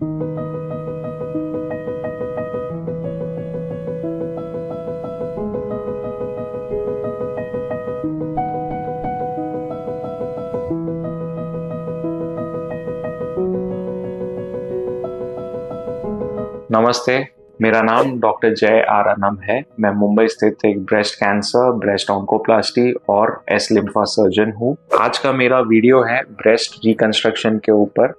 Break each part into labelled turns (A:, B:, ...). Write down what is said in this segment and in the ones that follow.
A: नमस्ते। मेरा नाम डॉक्टर जय आर अनम है। मैं मुंबई स्थित एक ब्रेस्ट कैंसर, ब्रेस्ट ऑन्कोप्लास्टी और एस लिम्फा सर्जन हूँ। आज का मेरा वीडियो है ब्रेस्ट रिकंस्ट्रक्शन के ऊपर।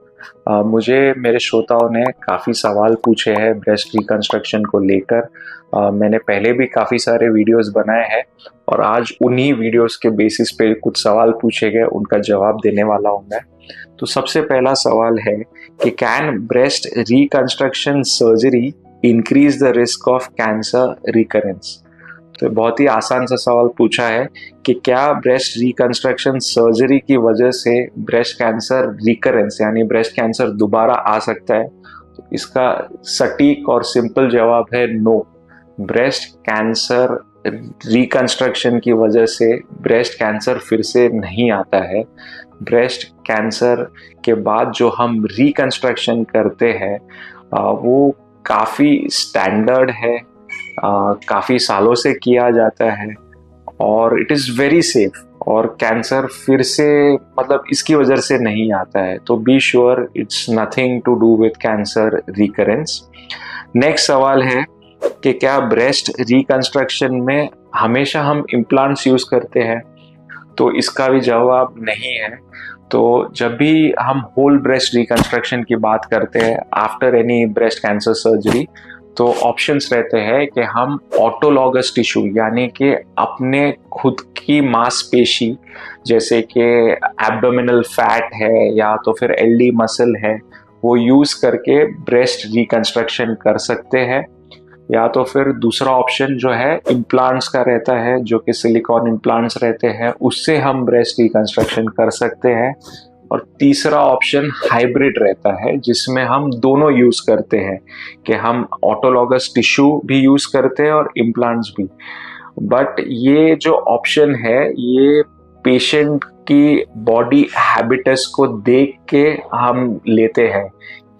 A: मुझे मेरे श्रोताओं ने काफ़ी सवाल पूछे हैं ब्रेस्ट रिकंस्ट्रक्शन को लेकर। मैंने पहले भी काफ़ी सारे वीडियोस बनाए हैं और आज उन्हीं वीडियोस के बेसिस पे कुछ सवाल पूछे गए, उनका जवाब देने वाला हूँ मैं। तो सबसे पहला सवाल है कि can breast reconstruction surgery increase the risk of cancer recurrence. तो बहुत ही आसान सा सवाल पूछा है कि क्या ब्रेस्ट रिकंस्ट्रक्शन सर्जरी की वजह से ब्रेस्ट कैंसर रिकरेंस यानी ब्रेस्ट कैंसर दोबारा आ सकता है। तो इसका सटीक और सिंपल जवाब है नो। ब्रेस्ट कैंसर रिकंस्ट्रक्शन की वजह से ब्रेस्ट कैंसर फिर से नहीं आता है। ब्रेस्ट कैंसर के बाद जो हम रिकंस्ट्रक्शन करते हैं वो काफ़ी स्टैंडर्ड है, काफ़ी सालों से किया जाता है और इट इज़ वेरी सेफ और कैंसर फिर से मतलब इसकी वजह से नहीं आता है। तो be sure it's nothing to do with cancer recurrence. Next सवाल है कि क्या ब्रेस्ट रिकंस्ट्रक्शन में हमेशा हम इम्प्लांट्स यूज़ करते हैं। तो इसका भी जवाब नहीं है। तो जब भी हम होल ब्रेस्ट रिकंस्ट्रक्शन की बात करते हैं after any breast cancer surgery, तो ऑप्शंस रहते हैं कि हम ऑटोलॉगस टिश्यू यानी कि अपने खुद की मांसपेशी जैसे कि एब्डोमिनल फैट है या तो फिर एलडी मसल है वो यूज़ करके ब्रेस्ट रिकंस्ट्रक्शन कर सकते हैं, या तो फिर दूसरा ऑप्शन जो है इम्प्लांट्स का रहता है जो कि सिलिकॉन इम्प्लांट्स रहते हैं, उससे हम ब्रेस्ट रिकंस्ट्रक्शन कर सकते हैं। और तीसरा ऑप्शन हाइब्रिड रहता है जिसमें हम दोनों यूज़ करते हैं कि हम ऑटोलॉगस टिश्यू भी यूज़ करते हैं और इम्प्लांट्स भी। बट ये जो ऑप्शन है ये पेशेंट की बॉडी हैबिटस को देख के हम लेते हैं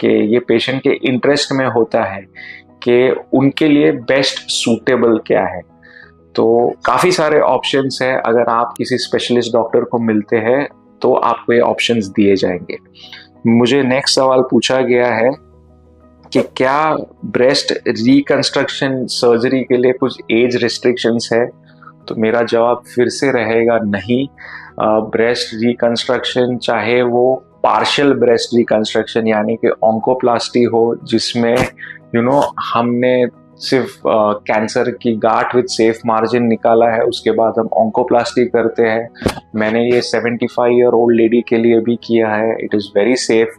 A: कि ये पेशेंट के इंटरेस्ट में होता है कि उनके लिए बेस्ट सूटेबल क्या है। तो काफ़ी सारे ऑप्शंस हैं। अगर आप किसी स्पेशलिस्ट डॉक्टर को मिलते हैं तो आपको ये ऑप्शंस दिए जाएंगे। मुझे नेक्स्ट सवाल पूछा गया है कि क्या ब्रेस्ट रिकंस्ट्रक्शन सर्जरी के लिए कुछ एज रिस्ट्रिक्शंस है। तो मेरा जवाब फिर से रहेगा नहीं। ब्रेस्ट रिकंस्ट्रक्शन चाहे वो पार्शियल ब्रेस्ट रिकंस्ट्रक्शन यानी कि ऑन्कोप्लास्टी हो जिसमें हमने सिर्फ कैंसर की गांठ विद सेफ मार्जिन निकाला है, उसके बाद हम ऑन्कोप्लास्टी करते हैं। मैंने ये 75 ईयर ओल्ड लेडी के लिए भी किया है। It is very safe.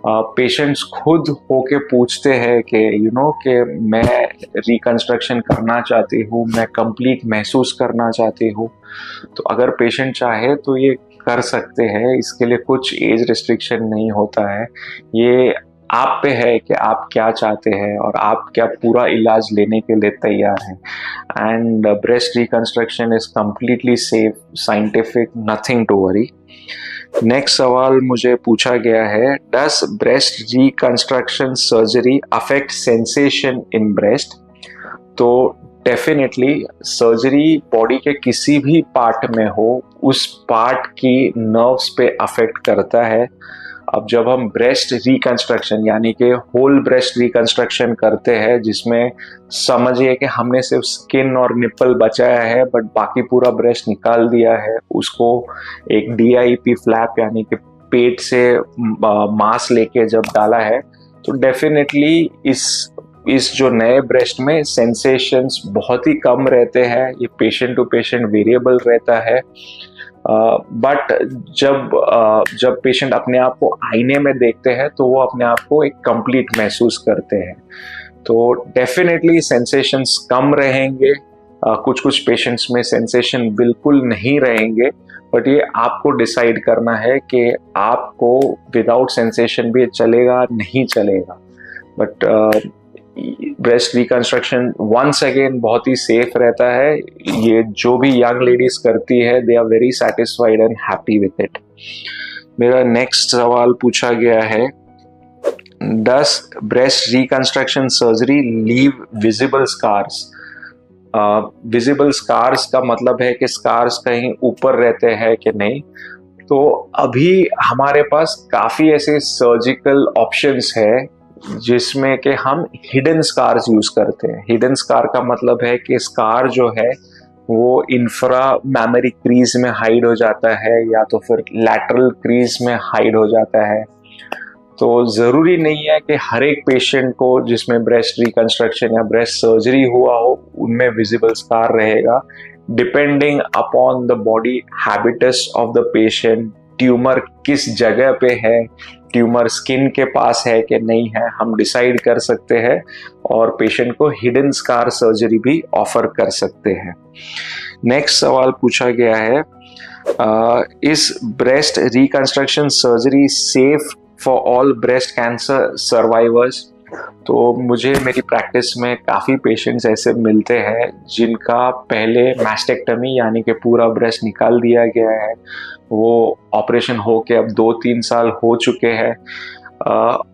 A: Patients खुद होके पूछते हैं कि कि मैं रिकंस्ट्रक्शन करना चाहती हूँ, मैं कंप्लीट महसूस करना चाहती हूँ। तो अगर पेशेंट चाहे तो ये कर सकते हैं, इसके लिए कुछ एज रिस्ट्रिक्शन नहीं होता है। ये आप पे है कि आप क्या चाहते हैं और आप क्या पूरा इलाज लेने के लिए तैयार हैं। And breast reconstruction is completely safe, scientific, nothing to worry. Next सवाल मुझे पूछा गया है, does breast reconstruction surgery affect sensation in breast. तो डेफिनेटली सर्जरी बॉडी के किसी भी पार्ट में हो उस पार्ट की नर्व्स पे अफेक्ट करता है। अब जब हम ब्रेस्ट रिकंस्ट्रक्शन यानी कि होल ब्रेस्ट रिकंस्ट्रक्शन करते हैं जिसमें समझिए कि हमने सिर्फ स्किन और निप्पल बचाया है बट बाकी पूरा ब्रेस्ट निकाल दिया है, उसको एक DIP फ्लैप यानी कि पेट से मांस लेके जब डाला है, तो डेफिनेटली इस जो नए ब्रेस्ट में सेंसेशंस बहुत ही कम रहते हैं। ये पेशेंट टू पेशेंट वेरिएबल रहता है। बट जब पेशेंट अपने आप को आईने में देखते हैं तो वो अपने आप को एक कंप्लीट महसूस करते हैं। तो डेफिनेटली सेंसेशंस कम रहेंगे। कुछ पेशेंट्स में सेंसेशन बिल्कुल नहीं रहेंगे। बट ये आपको डिसाइड करना है कि आपको विदाउट सेंसेशन भी चलेगा नहीं चलेगा। But breast reconstruction once again बहुत ही सेफ रहता है। ये जो भी यंग लेडीज करती है they are very satisfied and happy with it. मेरा नेक्स्ट सवाल पूछा गया है Does breast reconstruction surgery leave visible scars? Visible scars का मतलब है कि स्कार्स कहीं ऊपर रहते हैं कि नहीं। तो अभी हमारे पास काफी ऐसे सर्जिकल ऑप्शंस है जिसमें कि हम हिडन स्कार्स यूज करते हैं। हिडन स्कार का मतलब है कि स्कार जो है वो इंफ्रा मैमरी क्रीज में हाइड हो जाता है या तो फिर लैटरल क्रीज में हाइड हो जाता है। तो जरूरी नहीं है कि हर एक पेशेंट को जिसमें ब्रेस्ट रिकंस्ट्रक्शन या ब्रेस्ट सर्जरी हुआ हो उनमें विजिबल स्कार रहेगा। Depending upon the body habitus of the patient, tumour किस जगह पे है, ट्यूमर स्किन के पास है कि नहीं है, हम डिसाइड कर सकते हैं और पेशेंट को हिडन स्कार सर्जरी भी ऑफर कर सकते हैं। नेक्स्ट सवाल पूछा गया है, is breast reconstruction surgery safe for all breast cancer survivors? तो मुझे मेरी प्रैक्टिस में काफ़ी पेशेंट्स ऐसे मिलते हैं जिनका पहले मैस्टेक्टमी यानी कि पूरा ब्रेस्ट निकाल दिया गया है, वो ऑपरेशन हो के अब 2-3 साल हो चुके हैं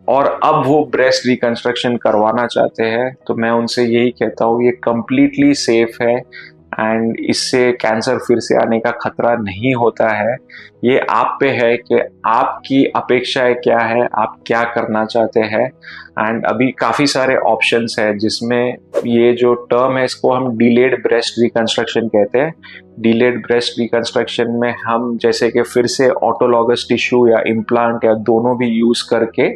A: और अब वो ब्रेस्ट रिकंस्ट्रक्शन करवाना चाहते हैं। तो मैं उनसे यही कहता हूँ, ये कम्प्लीटली सेफ है एंड इससे कैंसर फिर से आने का खतरा नहीं होता है। ये आप पे है कि आपकी अपेक्षाएं क्या है, आप क्या करना चाहते हैं। एंड अभी काफ़ी सारे ऑप्शंस है जिसमें ये जो टर्म है इसको हम डिलेड ब्रेस्ट रिकंस्ट्रक्शन कहते हैं। डिलेड ब्रेस्ट रिकंस्ट्रक्शन में हम जैसे कि फिर से ऑटोलॉगस टिश्यू या इम्प्लांट या दोनों भी यूज करके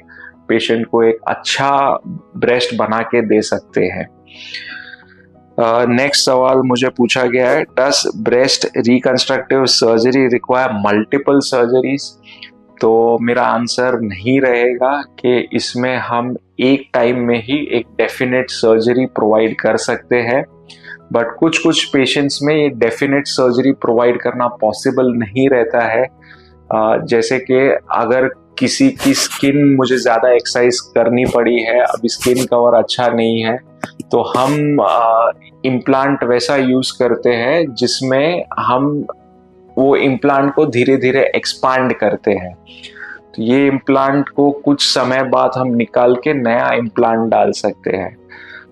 A: पेशेंट को एक अच्छा ब्रेस्ट बना के दे सकते हैं। नेक्स्ट सवाल मुझे पूछा गया है, does breast reconstructive surgery require multiple surgeries? तो मेरा आंसर नहीं रहेगा कि इसमें हम एक टाइम में ही एक डेफिनेट सर्जरी प्रोवाइड कर सकते हैं, बट कुछ कुछ पेशेंट्स में ये डेफिनेट सर्जरी प्रोवाइड करना पॉसिबल नहीं रहता है। जैसे कि अगर किसी की स्किन मुझे ज़्यादा एक्सरसाइज करनी पड़ी है, अभी स्किन कवर अच्छा नहीं है, तो हम इम्प्लांट वैसा यूज करते हैं जिसमें हम वो इम्प्लांट को धीरे धीरे एक्सपांड करते हैं। तो ये इम्प्लांट को कुछ समय बाद हम निकाल के नया इम्प्लांट डाल सकते हैं।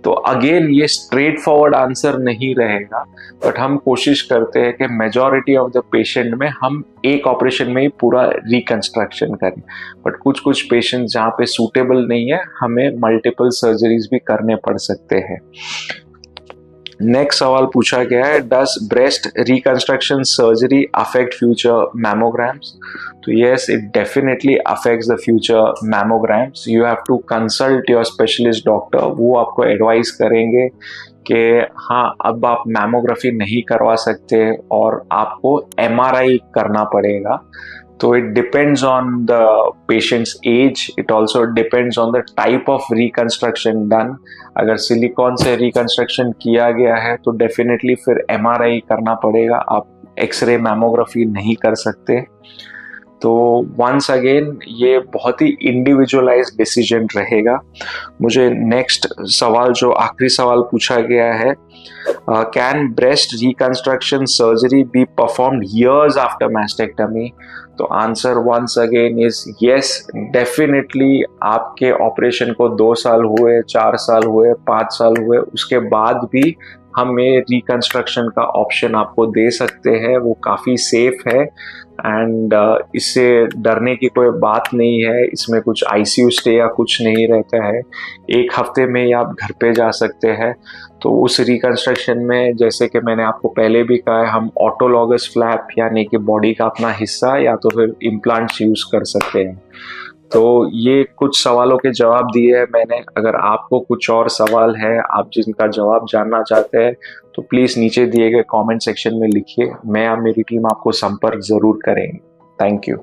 A: तो अगेन ये स्ट्रेट फॉरवर्ड आंसर नहीं रहेगा, बट हम कोशिश करते हैं कि मेजॉरिटी ऑफ द पेशेंट में हम एक ऑपरेशन में ही पूरा रिकंस्ट्रक्शन करें, बट कुछ कुछ पेशेंट जहाँ पे सूटेबल नहीं है हमें मल्टीपल सर्जरीज भी करने पड़ सकते हैं। नेक्स्ट सवाल पूछा गया है, does breast reconstruction surgery affect future mammograms? तो yes, it definitely affects the future mammograms. You have to consult your specialist doctor, वो आपको एडवाइस करेंगे कि हाँ अब आप मैमोग्राफी नहीं करवा सकते और आपको MRI करना पड़ेगा। तो it depends on the patient's age, it also depends on the type of reconstruction done। अगर सिलिकॉन से रिकंस्ट्रक्शन किया गया है तो डेफिनेटली फिर MRI करना पड़ेगा, आप एक्सरे मैमोग्राफी नहीं कर सकते। तो वंस अगेन ये बहुत ही इंडिविजुअलाइज्ड डिसीजन रहेगा। मुझे नेक्स्ट सवाल जो आखिरी सवाल पूछा गया है, can breast reconstruction surgery be performed years after mastectomy? तो answer once again is yes, definitely आपके ऑपरेशन को 2 साल हुए, 4 साल हुए, 5 साल हुए, उसके बाद भी हमें रिकंस्ट्रक्शन का ऑप्शन आपको दे सकते हैं। वो काफ़ी सेफ है एंड इससे डरने की कोई बात नहीं है। इसमें कुछ ICU स्टे या कुछ नहीं रहता है, 1 हफ्ते में ही आप घर पे जा सकते हैं। तो उस रिकंस्ट्रक्शन में जैसे कि मैंने आपको पहले भी कहा है, हम ऑटोलॉगस फ्लैप यानी कि बॉडी का अपना हिस्सा या तो फिर इम्प्लांट्स यूज कर सकते हैं। तो ये कुछ सवालों के जवाब दिए हैं मैंने। अगर आपको कुछ और सवाल है, आप जिनका जवाब जानना चाहते हैं, तो प्लीज़ नीचे दिए गए कमेंट सेक्शन में लिखिए, मैं या मेरी टीम आपको संपर्क ज़रूर करेंगे। Thank you.